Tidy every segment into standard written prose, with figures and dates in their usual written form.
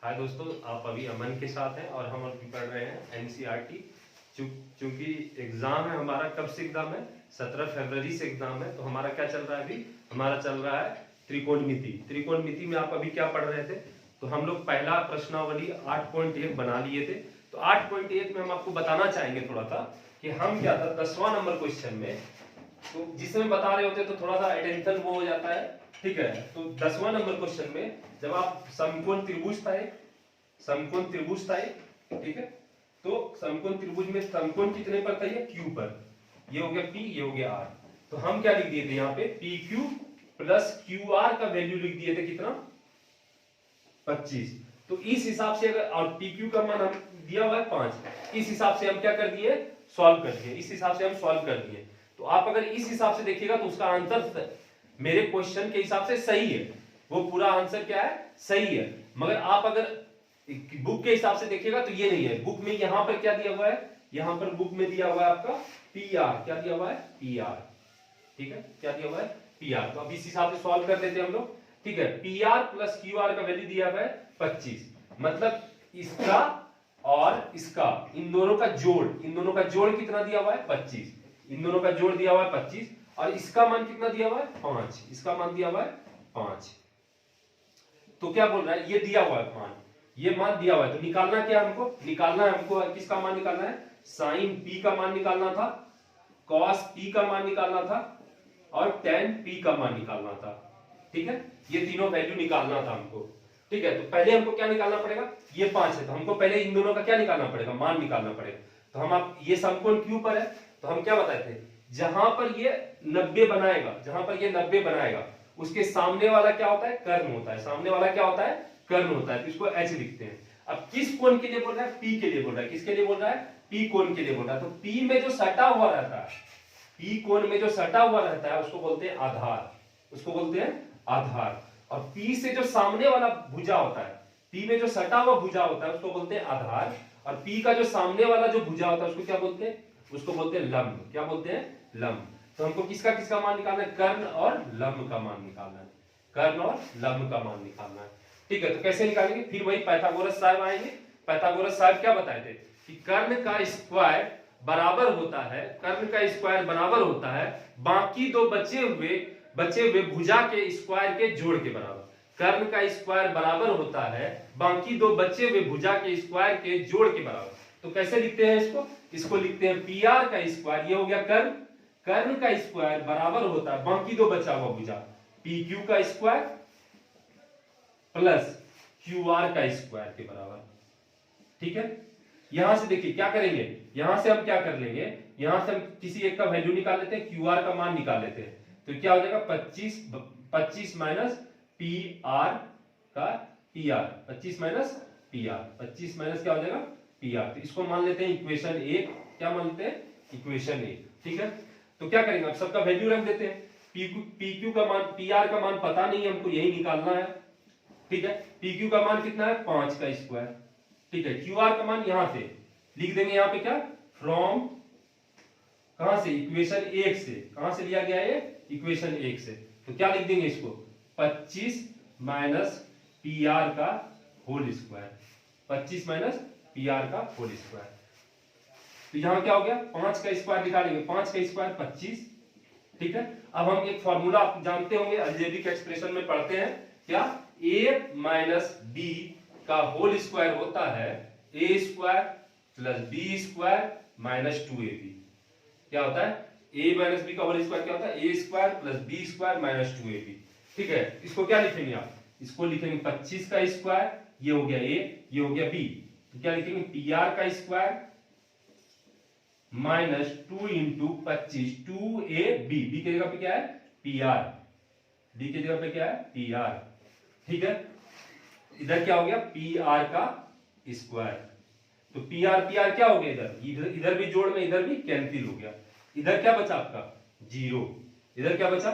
हाय दोस्तों, आप अभी अमन के साथ हैं और हम अभी पढ़ रहे हैं एनसीईआरटी। चूंकि एग्जाम है हमारा, कब से एग्जाम है? 17 फरवरी से एग्जाम है। तो हमारा क्या चल रहा है अभी? हमारा चल रहा है त्रिकोणमिति। त्रिकोणमिति में आप अभी क्या पढ़ रहे थे? तो हम लोग पहला प्रश्नावली 8.1 बना लिए थे। तो 8.1 में हम आपको बताना चाहेंगे थोड़ा सा कि हम क्या था 10वां नंबर क्वेश्चन में, तो जिसमें बता रहे होते तो थोड़ा सा अटेंशन वो हो जाता है, ठीक है। तो 10वां नंबर क्वेश्चन में जब आप समकोण त्रिभुज था एक, समकोण त्रिभुज था एक, ठीक है। तो समकोण त्रिभुज में समकोण कितने पर था? ये क्यू पर। ये हो गया पी, ये हो गया आर। तो हम क्या लिख दिए थे यहाँ पे? P Q plus Q R का वैल्यू लिख दिए थे कितना? 25। तो इस हिसाब से अगर, और पी क्यू का मान हम दिया हुआ है 5, इस हिसाब से हम क्या कर दिए? सॉल्व कर दिए। इस हिसाब से हम सॉल्व कर दिए। तो आप अगर इस हिसाब से देखिएगा तो उसका आंसर मेरे क्वेश्चन के हिसाब से सही है। वो पूरा आंसर क्या है? सही है। मगर आप अगर बुक के हिसाब से देखिएगा तो ये नहीं है। बुक में यहां पर क्या दिया हुआ है? यहां पर बुक में दिया हुआ है आपका पी आर। क्या दिया हुआ है? पी आर, ठीक है। क्या दिया हुआ है? P R. तो अब इस हिसाब से सॉल्व कर लेते हैं हम लोग, ठीक है। P R plus Q R का वैल्यू दिया हुआ है 25। मतलब इसका और इसका, इन दोनों का जोड़, इन दोनों का जोड़ कितना दिया हुआ है? 25। इन दोनों का जोड़ दिया हुआ है 25 और इसका मान कितना दिया हुआ है? 5। इसका मान दिया हुआ है 5। तो क्या बोल रहा है? ये दिया हुआ है मान, ये मान दिया हुआ है। तो निकालना क्या हमको? निकालना है हमको, किसका मान निकालना है? साइन पी का मान निकालना था, कॉस पी का मान निकालना था और टेन पी का मान निकालना था, ठीक है। ये तीनों वैल्यू निकालना था हमको, ठीक है। तो पहले हमको क्या निकालना पड़ेगा? ये 5 है तो हमको पहले इन दोनों का क्या निकालना पड़ेगा? मान निकालना पड़ेगा। तो हम, आप ये समकोण क्यू पर है तो हम क्या बताए थे? जहां पर ये 90 बनाएगा, जहां पर ये 90 बनाएगा उसके सामने वाला क्या होता है? कर्ण होता है। सामने वाला क्या होता है? कर्ण होता है। तो इसको एच लिखते हैं। अब किस कोण के लिए बोल रहा है? पी के लिए बोल रहा है। किसके लिए बोल रहा है? पी कोण के लिए बोल रहा है। तो पी में जो सटा हुआ रहता है, पी कोण में जो सटा हुआ रहता है उसको बोलते हैं आधार, उसको बोलते हैं आधार। और पी से जो सामने वाला भुजा होता है, पी में जो सटा हुआ भुजा होता है उसको बोलते हैं आधार। और पी का जो सामने वाला जो भुजा होता है उसको क्या बोलते हैं? उसको बोलते हैं लंब। क्या बोलते हैं? लंब। तो हमको किसका किसका मान निकालना है? कर्ण और लंब का मान निकालना है। कर्ण और लंब का मान निकालना है, ठीक है। तो कैसे निकालेंगे? फिर वही पाइथागोरस साहब आएंगे। पाइथागोरस साहब क्या बताए थे कि कर्ण का स्क्वायर बराबर होता है, कर्ण का स्क्वायर बराबर होता है बाकी दो बचे हुए भुजा के स्क्वायर के जोड़ के बराबर। कर्ण का स्क्वायर बराबर होता है बाकी दो बचे हुए भुजा के स्क्वायर के जोड़ के बराबर। तो कैसे लिखते हैं इसको? इसको लिखते हैं पी आर का स्क्वायर, ये हो गया कर्ण, कर्ण का स्क्वायर बराबर होता है बाकी दो बचा हुआ भुजा पी क्यू का स्क्वायर प्लस क्यू आर का स्क्वायर के बराबर, ठीक है। यहां से देखिए क्या करेंगे, यहां से हम क्या कर लेंगे, यहां से हम किसी एक का वैल्यू निकाल लेते हैं, क्यू आर का मान निकाल लेते हैं। तो क्या हो जाएगा? 25 माइनस पी आर का P R, 25 minus P are, 25 minus क्या हो जाएगा? P R. तो इसको मान लेते हैं इक्वेशन 1। क्या मान लेते हैं? इक्वेशन 1, ठीक है। तो क्या करेंगे? अब सबका वैल्यू रख देते हैं। पी क्यू का मान, पी आर का मान पता नहीं है हमको, यही निकालना है, ठीक है। पी क्यू का मान कितना है? 5 का स्क्वायर, ठीक है। क्यू आर का मान यहां से लिख देंगे, यहां पे क्या? फ्रॉम, कहां से? इक्वेशन 1 से। कहां से लिया गया है? इक्वेशन 1 से। तो क्या लिख देंगे इसको? 25 माइनस पी आर का whole square, 25 minus P R का होल स्क्वायर। तो यहां क्या हो गया? 5 का स्क्वायर निकालेंगे, 5 का स्क्वायर 25, ठीक है। अब हम एक फॉर्मूला आप जानते होंगे, अलजेब्रिक एक्सप्रेशन में पढ़ते हैं, क्या? a माइनस बी का होल स्क्वायर होता है A square plus B square minus 2ab। क्या होता है? a माइनस बी का होल स्क्वायर क्या होता है? A square plus B square minus 2ab, ठीक है। इसको क्या लिखेंगे आप? इसको लिखेंगे 25 का स्क्वायर, ये हो गया a, ये हो गया b। तो क्या लिखेंगे? पी आर का square minus 2 into 25, 2ab, b की जगह पे क्या है? पी आर, b की जगह पे क्या है? पी आर, ठीक है। इधर क्या हो गया? पी आर का स्क्वायर। तो पी आर क्या हो गया? इधर भी जोड़ में, इधर भी कैंसिल हो गया। इधर क्या बचा आपका? 0। इधर क्या बचा?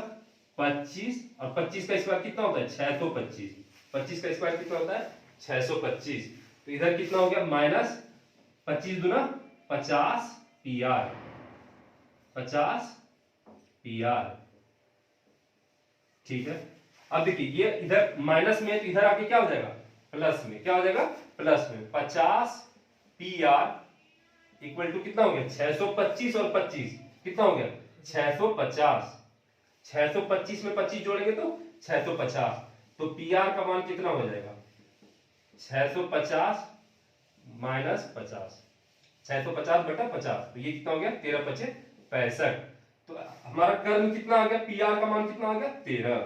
25, और 25 का स्क्वायर कितना होता है? 625। 25 का स्क्वायर कितना होता है? 625। तो इधर कितना हो गया? माइनस 25 दूना 50 पी आर, 50 पी आर, ठीक है। अब देखिए ये इधर माइनस में है तो इधर आके क्या हो जाएगा? प्लस में क्या हो जाएगा, प्लस में 50 PR इक्वल टू कितना हो गया 625 और 25 कितना हो गया 650। 625 में 25 जोड़ेंगे तो 650, तो PR का मान कितना हो जाएगा 650 माइनस 50, 650 बटा 50, तो ये कितना हो गया 13 पचे 65। तो हमारा कर्म कितना आ गया, PR का मान कितना आ गया 13,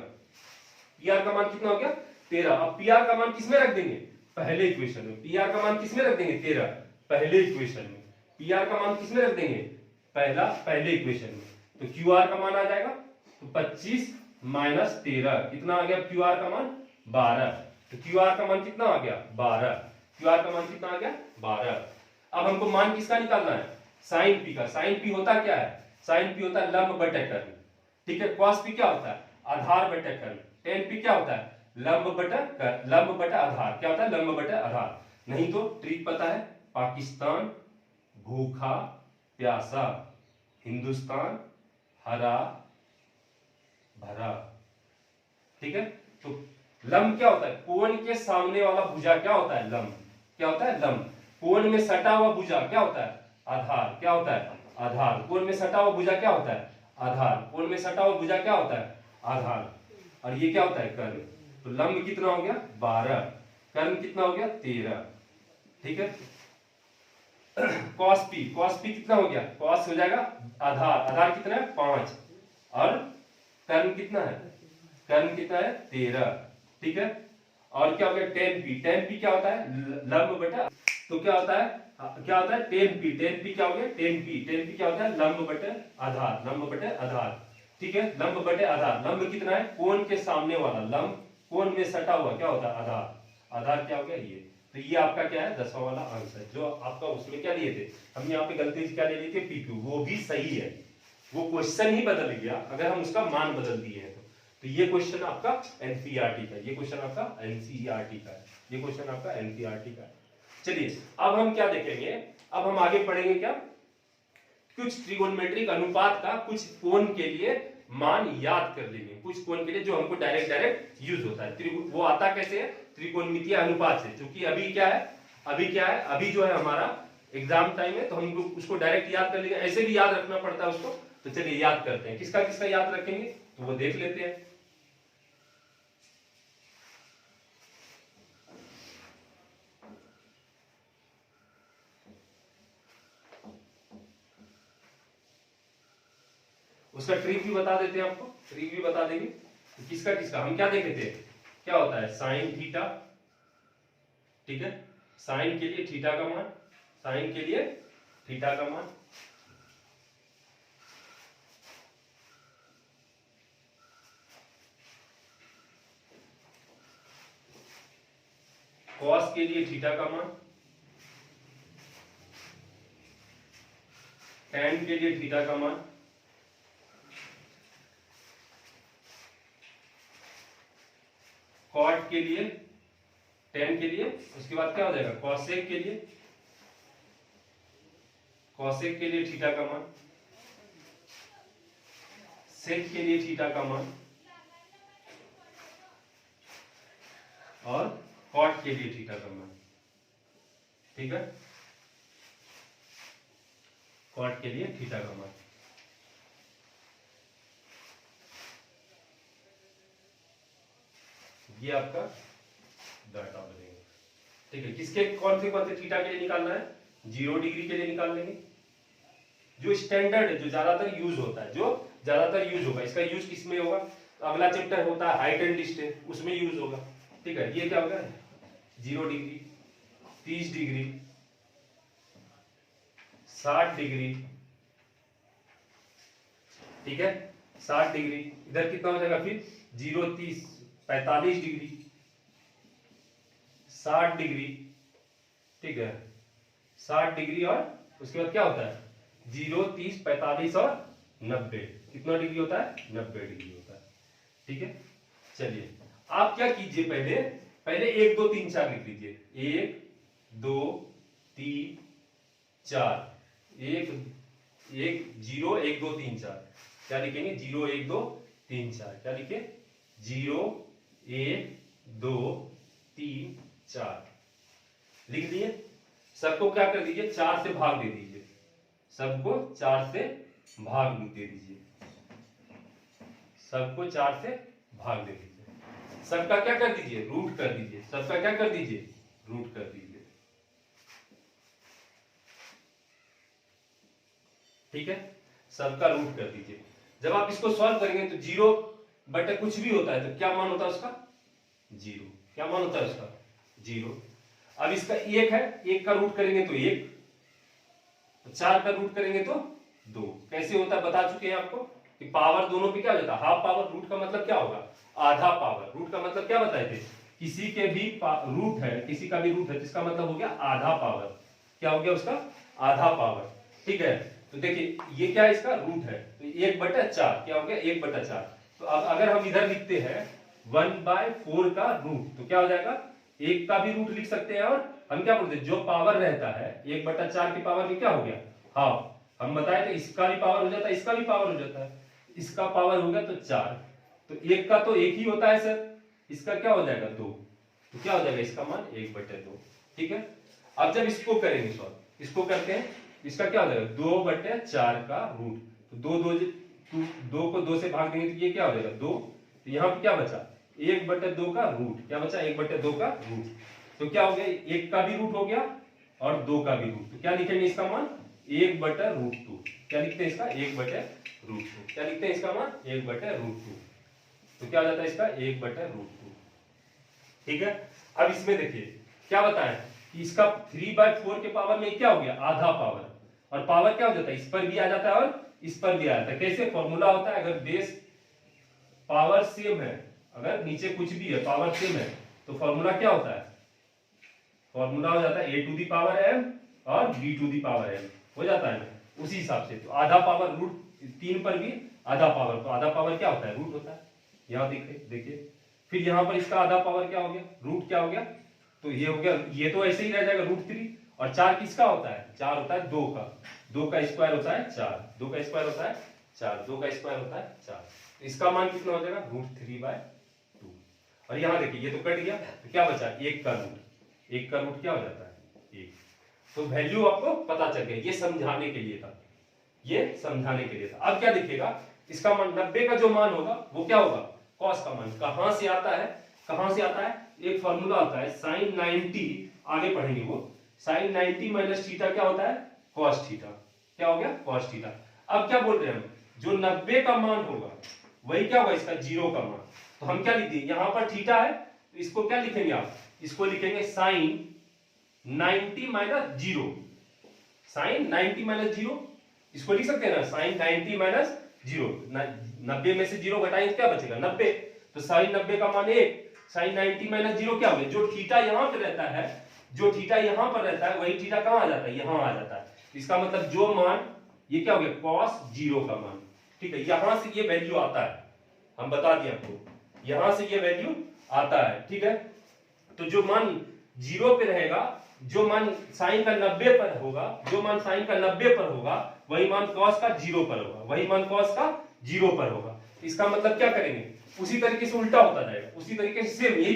PR का मान कितना हो गया 13। अब PR का मान किसमें रख देंगे, पहले इक्वेशन में। PR का मान किसमें रख देंगे 13, पहले इक्वेशन में। PR का मान किसमें रख देंगे, पहले इक्वेशन में। तो QR का मान आ जाएगा तो 25 माइनस 13 कितना आ गया QR का मान 12। तो QR का मान कितना आ गया 12, QR का मान कितना आ गया 12। अब हमको मान किसका निकालना है, साइन P का। साइन P होता क्या है, साइन P होता है लंब बटे कर्ण, ठीक है। cos P क्या होता है, आधार बटे कर्ण। tan P क्या होता है, लंब बटा आधार। क्या होता है, लंब बटे आधार। नहीं तो ट्रिक पता है, पाकिस्तान भूखा प्यासा, हिंदुस्तान हरा भरा, ठीक है। तो लंब क्या होता है, कोण के सामने वाला भुजा क्या होता है, लंब। क्या होता है, लंब। कोण में सटा हुआ भुजा क्या होता है, आधार। क्या होता है, आधार। कोण में सटा हुआ भुजा क्या होता है, आधार। कोण में सटा हुआ भुजा क्या होता है, आधार। और ये क्या होता है, कर्ण। तो लंब कितना हो गया 12, कर्ण कितना हो गया 13, ठीक है। cos P कितना हो गया, cos हो जाएगा आधार, आधार कितना है 5, और कर्ण कितना है, कर्ण कितना है 13, ठीक है। और क्या हो गया tan P क्या होता है, लंब बटा। तो क्या होता है, tan P क्या हो गया, tan P क्या होता है, लंब बटे आधार, लंब बटे आधार, ठीक है। लंब बटे आधार, लंब कितना है, कोण के सामने वाला, लंब कोण में सटा हुआ क्या होता है, आधार। आधार क्या हो गया ये। तो ये आपका क्या है 10वां वाला आंसर, जो आपका उसमें क्या लिए थे हम, यहाँ पे गलती से क्या ले लिए थे PQ, वो भी सही है। वो क्वेश्चन ही बदल गया अगर हम उसका मान बदल दिए हैं तो ये क्वेश्चन आपका NCERT का, ये क्वेश्चन आपका NCERT का है, ये क्वेश्चन आपका NCERT का है। चलिए अब हम क्या देखेंगे, अब हम आगे पढ़ेंगे क्या, कुछ त्रिकोणमितिक अनुपात का कुछ कोण के लिए मान याद कर लेंगे, कुछ कोण के लिए जो हमको डायरेक्ट यूज होता है। वो आता कैसे है, त्रिकोणमितीय अनुपात से। क्योंकि अभी क्या है, अभी जो है हमारा एग्जाम टाइम है, तो हम उसको डायरेक्ट याद कर लेंगे, ऐसे भी याद रखना पड़ता है उसको। तो चलिए याद करते हैं, किसका किसका याद रखेंगे तो वो देख लेते हैं। उसका ट्रिक भी बता देते हैं आपको, ट्रिक भी बता देंगे। तो किसका किसका हम क्या देखे थे, क्या होता है साइन थीटा, ठीक है। साइन के लिए थीटा का मान, साइन के लिए थीटा का मान, कॉस के लिए थीटा का मान, टैन के लिए थीटा का मान, कॉट के लिए, टेन के लिए, उसके बाद क्या हो जाएगा कॉसेक के लिए, कॉसेक के लिए थीटा का मान, सेक के लिए थीटा का मान, और कॉट के लिए थीटा का मान, ठीक है। कॉट के लिए थीटा का मान, ये आपका डाटा बनेगा, ठीक है। किसके कौन से थीटा के लिए निकालना है, 0 डिग्री के लिए निकाल लेंगे, जो स्टैंडर्ड है, जो ज्यादातर यूज होता है, जो ज्यादातर यूज होगा। इसका यूज किसमें होगा, तो अगला चैप्टर होता है हाइट एंड डिस्टेंस, उसमें यूज होगा, ठीक है। ये क्या होगा 0 डिग्री, 30 डिग्री, 60 डिग्री, ठीक है। 60 डिग्री, इधर कितना हो जाएगा फिर 0 30 45 डिग्री, 60 डिग्री, ठीक है। 60 डिग्री, और उसके बाद क्या होता है 0 30 45 और 90, कितना डिग्री होता है 90 डिग्री होता है, ठीक है। चलिए आप क्या कीजिए, पहले 1 2 3 4 लिख लीजिए, 1 2 3 4, 1 0 1 2 3 4, क्या लिखेंगे 0 1 2 3 4, क्या लिखे 0 1 2 3 4 लिख दिए। सबको क्या कर दीजिए, 4 से भाग दे दीजिए, सबको 4 से भाग दे दीजिए, सबको 4 से भाग दे दीजिए। सबका क्या कर दीजिए, रूट कर दीजिए, सबका क्या कर दीजिए, रूट कर दीजिए। ठीक है, सबका रूट कर दीजिए। जब आप इसको सॉल्व करेंगे तो 0 बटे कुछ भी होता है तो क्या मान होता है उसका, 0। क्या मान होता है उसका, 0। अब इसका 1 है, 1 का रूट करेंगे तो 1, 4 का रूट करेंगे तो 2। कैसे होता है बता चुके हैं आपको कि पावर दोनों पे क्या हो जाता है, हाफ पावर। रूट का मतलब क्या होगा, आधा पावर। रूट का मतलब क्या बताए थे, किसी के भी रूट है, किसी का भी रूट है जिसका मतलब हो गया आधा पावर। क्या हो गया उसका, आधा पावर। ठीक है, तो देखिए ये क्या है, इसका रूट है, तो 1/4 क्या हो गया, 1/4। तो अब अगर हम इधर लिखते हैं 1/4 का रूट तो क्या हो जाएगा, 1 का भी रूट लिख सकते हैं। और हम क्या बोलते हैं, जो पावर रहता है 1/4 की पावर में क्या हो गया, हाफ। हम बताए थे इसका भी पावर हो जाता है, इसका भी पावर हो जाता है। इसका पावर हो गया तो 4, तो 1 का तो 1 ही होता है सर, इसका क्या हो जाएगा 2, तो क्या हो जाएगा इसका मान 1/2। ठीक है, अब जब इसको करेंगे सॉल्व, इसको करते हैं, इसका क्या हो जाएगा 2/4 का रूट, तो 2 को 2 से भाग देंगे तो ये क्या हो जाएगा 2। तो यहाँ पे क्या बचा, 1/2 का रूट। क्या बचा, 1/2 का रूट। तो क्या हो गया, 1 का भी रूट हो गया और 2 का भी रूट। तो क्या लिखेंगे इसका मान 1/√2। क्या लिखते हैं इसका 1/√2। क्या लिखते हैं इसका मान 1/√2। तो क्या हो जाता है इसका 1/√2। ठीक है, अब इसमें देखिए क्या बताएं कि इसका 3/4 के पावर में क्या हो गया, आधा पावर। और पावर क्या हो जाता है, इस पर भी आ जाता है और इस पर भी आ जाता है। कैसे फॉर्मूला होता है, अगर बेस पावर सेम है, अगर नीचे कुछ भी है पावर सेम है तो फॉर्मूला क्या होता है, फॉर्मूला हो जाता है a⁴m और b⁴m हो जाता है ना उसी हिसाब से। तो आधा पावर रूट 3 पर भी आधा पावर, तो आधा पावर क्या होता है, रूट होता है। यहाँ देखिए फिर यहाँ पर इसका आधा पावर क्या हो गया, रूट क्या हो गया, तो ये हो गया, ये तो ऐसे ही रह जाएगा √3। और 4 किसका होता है, 4 होता है 2 का, 2 का स्क्वायर होता है 4, 2 का स्क्वायर होता है 4, 2 का स्क्वायर होता है 4। तो इसका मान कितना हो जाएगा √3/2। और यहाँ देखिए ये तो कट गया, तो क्या बचा 1 का रूट, 1 का रूट क्या हो जाता है 1। तो वैल्यू आपको पता चल गया, ये समझाने के लिए था, ये समझाने के लिए था। अब क्या दिखेगा, इसका मान 90 का जो मान होगा वो क्या होगा, कॉस का मान। कहां से आता है, कहां से आता है, एक फॉर्मूला आता है sin 90, आगे पढ़ेंगे वो। sin 90 माइनस थीटा क्या होता है, cos थीटा। क्या हो गया, cos थीटा। अब क्या बोल रहे हैं हम, जो 90 का मान होगा वही क्या होगा, इसका 0 का मान। तो हम क्या लिख दिए, यहां पर थीटा है तो इसको क्या लिखेंगे आप, इसको लिखेंगे sin 90 माइनस 0। sin 90 माइनस 0 इसको लिख सकते हैं ना, sin 90 माइनस 0। 90 में से 0 घटाएंगे तो क्या बचेगा 90। तो sin 90 का मान 1, sin 90 माइनस 0 क्या हो गया, जो थीटा यहां पर रहता है, जो थीटा यहां पर रहता है वही थीटा कहां आ जाता है, यहां आ जाता है। इसका मतलब जो मान ये क्या हो गया, cos 0 का मान। ठीक है, यहां से ये वैल्यू आता है, हम बता दिए आपको, यहां से ये वैल्यू आता है। ठीक है, तो जो मान 0 पे रहेगा, जो मान साइन का 90 पर होगा, जो मान साइन का 90 पर होगा वही मान cos का 0 पर होगा, वही मान cos का 0 पर होगा। इसका मतलब क्या करेंगे, उसी तरीके से उल्टा होता जाएगा, उसी तरीके से सेम यही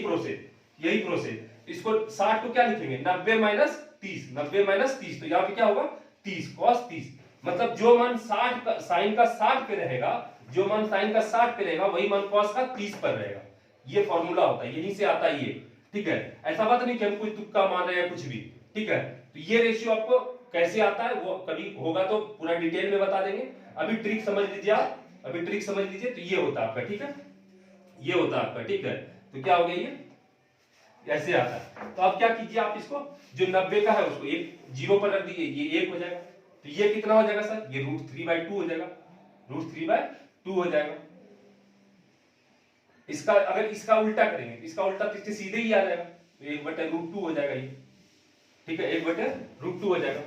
प्रोसेस। इसको 60 को क्या लिखेंगे, 90 माइनस 30, 90 माइनस 30, तो यहाँ पे क्या होगा 30, cos 30। मतलब जो मान 60 का साइन का 60 पे रहेगा, जो मान साइन का 60 पे रहेगा वही मान cos का 30 पर रहेगा। ये फॉर्मूला होता है, यहीं से आता है ये। ठीक है, ऐसा बात नहीं कि हम कोई तुक्का मान रहे हैं कुछ भी। ठीक है, तो ये रेशियो आपको कैसे आता है वो कभी होगा तो पूरा डिटेल में बता देंगे। अभी ट्रिक समझ लीजिए आप, अभी ट्रिक समझ लीजिए। तो ये होता है आपका, ठीक है, ये होता है आपका। ठीक है, तो क्या हो गया, ये ऐसे आता है। तो आप क्या कीजिए, आप इसको जो 90 का है उसको 0 पर रख दीजिए, ये 1 हो जाएगा। तो ये कितना हो जाएगा सर, ये √3/2 हो जाएगा, √3/2 हो जाएगा। इसका अगर इसका उल्टा करेंगे तो इसका उल्टा तो सीधे ही आ जाएगा, तो 1/√2 हो जाएगा ये। ठीक है, 1/√2 हो जाएगा।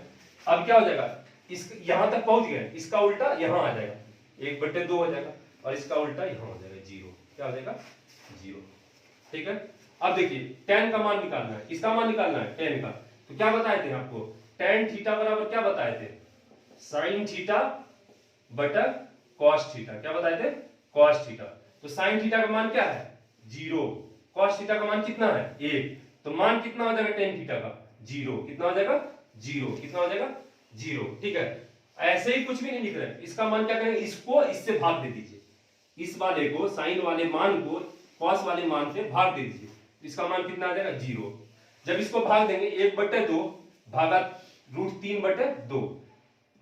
अब क्या हो जाएगा, इस यहां तक पहुंच गए, इसका उल्टा यहां आ जाएगा, 1/2 हो जाएगा, और इसका उल्टा यहां हो जाएगा 0। क्या हो जाएगा 0। ठीक है, अब देखिए tan का मान निकालना है, किसका मान निकालना है, tan का। तो क्या बताए थे आपको, tan थीटा बराबर क्या बताए थे, sin थीटा बटा cos थीटा। क्या बताए थे, cos थीटा। तो sin थीटा का मान क्या है 0, cos थीटा का मान कितना है 1। तो मान कितना हो जाएगा टेन थीटा का? 0। कितना हो जाएगा? 0। कितना हो जाएगा? 0। ठीक है, ऐसे ही कुछ भी नहीं लिख रहे हैं। इसका मान क्या करेंगे, इसको इससे भाग दे दीजिए, इस वाले को साइन वाले मान को कॉस वाले मान से भाग दे दीजिए, इसका मान कितना आ जाएगा? 0। जब इसको भाग देंगे 1/2 भागा √3/2,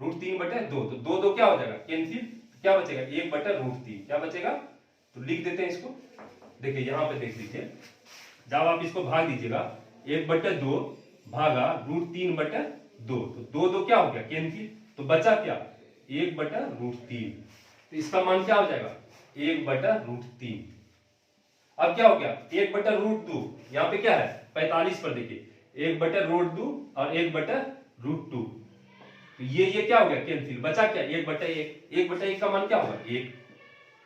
√3/2, तो 2 2 क्या हो जाएगा? कैंसिल, क्या बचेगा? 1/√3। क्या बचेगा? तो लिख देते हैं इसको। देखिए यहां पे देख लीजिए, जब आप इसको भाग दीजिएगा 1/2 भागा √3/2, तो 2 2 क्या हो गया? कैंसिल, तो बचा क्या? 1/√3। तो इसका मान क्या हो जाएगा? 1/√3। अब क्या हो गया? 1/√2, यहाँ पे क्या है? 45 पर देखिए 1/√2 और 1/√2, तो ये क्या हो गया? कैंसिल, बचा क्या? 1/1। 1/1 का मान क्या होगा? 1।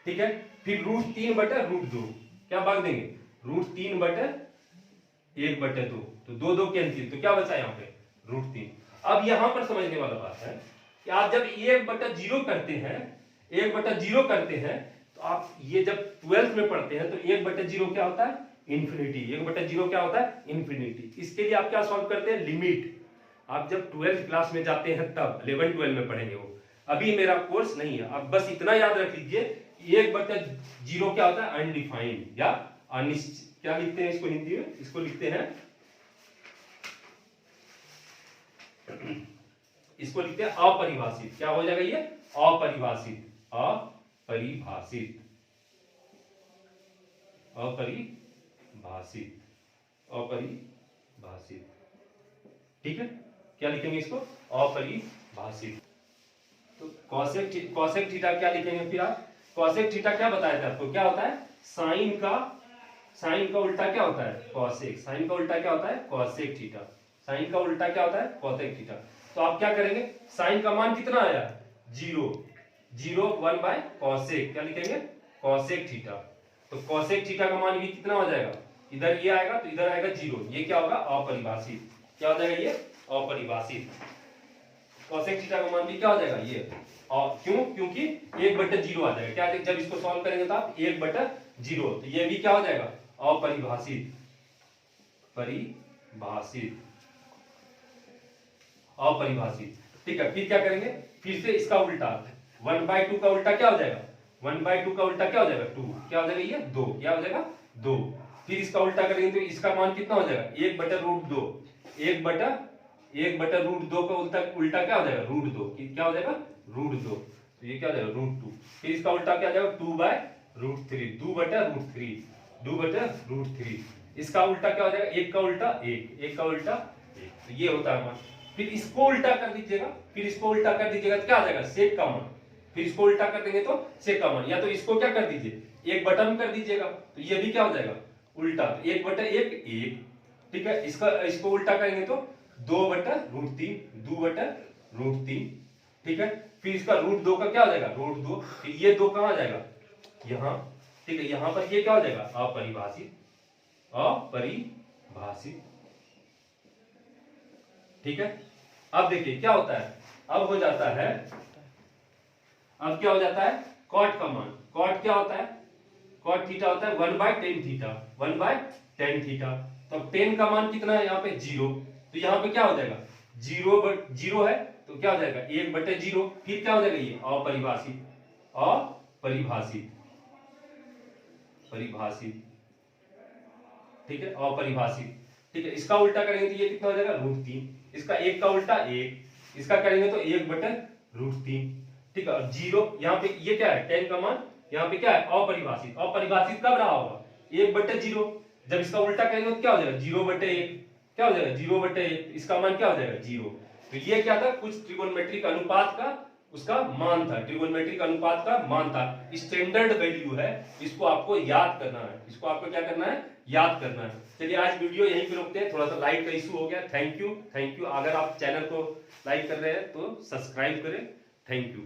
ठीक है, फिर √3/√2 क्या भाग देंगे? √3/1/2, तो 2 2 कैंसिल, तो क्या बचा यहाँ पे? √3। अब यहां पर समझने वाला बात है कि आप जब 1/0 करते हैं, 1/0 करते हैं, तो आप ये जब 12th में पढ़ते हैं तो 1/0 क्या होता है? इंफिनिटी। 1/0 क्या होता है? इंफिनिटी। इसके लिए आप क्या सॉल्व करते हैं? लिमिट। आप जब 12th क्लास में जाते हैं तब 11 12 में पढ़ेंगे वो, अभी मेरा कोर्स नहीं है। आप बस इतना याद रख लीजिए 1/0 क्या होता है? अनडिफाइंड या अनिश्चित। क्या लिखते हैं इसको हिंदी में? इसको लिखते हैं, इसको लिखते हैं अपरिभाषित। क्या हो जाएगा ये? अपरिभाषित। अपरिभाषित, अपरिभाषित, अपरिभाषित। ठीक है, क्या लिखेंगे इसको? अपरिभाषित। तो कॉसेक थीटा क्या लिखेंगे फिर आप? कॉसेक थीटा क्या बताया था आपको? क्या होता है? साइन का उल्टा क्या होता है? कॉसेक। साइन का उल्टा क्या होता है? Cosec theta. साइन का उल्टा क्या होता है? Cosec theta. तो आप क्या करेंगे? साइन का मान कितना आया? 0। 1/कॉसेक। क्या लिखेंगे? Cosec theta. तो कॉसेक थीटा का मान भी कितना हो जाएगा? इधर ये आएगा तो इधर आएगा 0। ये क्या होगा? अपरिभाषित। क्या हो जाएगा? ये अपरिभाषित। कॉसेक थीटा का मान भी क्या हो जाएगा? ये। और क्यों? क्योंकि 1/0 आ जाएगा। क्या? जब इसको सॉल्व करेंगे तो आप 1/0, तो ये भी क्या हो जाएगा? अपरिभाषित। परिभाषित, अपरिभाषित। ठीक है, फिर क्या करेंगे? फिर से इसका उल्टा 1/2 का उल्टा क्या हो जाएगा? 1/2 का उल्टा क्या हो जाएगा? 2। क्या हो जाएगा? ये 2। क्या हो जाएगा? 2। फिर इसका उल्टा करेंगे तो इसका मान कितना हो जाएगा? 1/√2। 1/√2 का उल्टा क्या हो जाएगा? √2। क्या हो जाएगा? √2। तो ये क्या हो जाएगा? √2। फिर इसका उल्टा क्या हो जाएगा? 2/√3। 2/√3। 2/√3। इसका उल्टा क्या हो जाएगा? 1 का उल्टा 1। 1 का उल्टा 1। तो ये होता है मान। फिर इसको उल्टा कर दीजिएगा, फिर इसको उल्टा कर दीजिएगा तो क्या आ जाएगा? सेक का मान। फिर इसको उल्टा कर देंगे तो सेक का मान, या तो इसको क्या कर दीजिए? 1/में कर दीजिएगा, तो ये भी क्या हो जाएगा? उल्टा। तो 1/1 1। ठीक है, इसको उल्टा करेंगे तो 2/√3। 2/√3। ठीक है, फिर इसका √2 का क्या हो जाएगा? √2। फिर ये 2 कहां आ जाएगा? यहां। ठीक है, यहां पर ये क्या हो जाएगा? अपरिभाषित। अपरिभाषित। ठीक है, अब देखिए क्या होता है? अब हो जाता है, अब क्या हो जाता है? कॉट का मान। कॉट क्या होता है? कॉट थीटा होता है 1/10 थीटा। 1/10 थीटा। तो 10 का मान कितना है यहाँ पे? 0। तो यहाँ पे क्या हो जाएगा? 0 है तो क्या हो जाएगा? 1/0। फिर क्या हो जाएगा? ये अपरिभाषित। अपरिभाषित, परिभाषित। ठीक है, अपरिभाषित। ठीक है, इसका उल्टा करेंगे तो ये कितना हो जाएगा? √3। इसका 1 का उल्टा 1। इसका करेंगे तो 1/√3। ठीक है, और 0 यहाँ पे ये क्या है? 10 का मान यहाँ पे क्या है? अपरिभाषित। अपरिभाषित कब रहा होगा? 1/0। जब इसका उल्टा करेंगे तो क्या हो जाएगा? 0/1। क्या हो जाएगा? 0/1। इसका मान क्या हो जाएगा? 0। तो ये क्या था? कुछ ट्रिगोनोमेट्रिक अनुपात का उसका मान था, ट्रिगोनोमेट्रिक अनुपात का मान था। स्टैंडर्ड वैल्यू है, इसको आपको याद करना है। इसको आपको क्या करना है? याद करना है। चलिए आज वीडियो यहीं पे रोकते हैं, थोड़ा सा लाइट का इशू हो गया। Thank you, thank you. अगर आप चैनल को लाइक कर रहे हैं तो सब्सक्राइब करें। Thank you.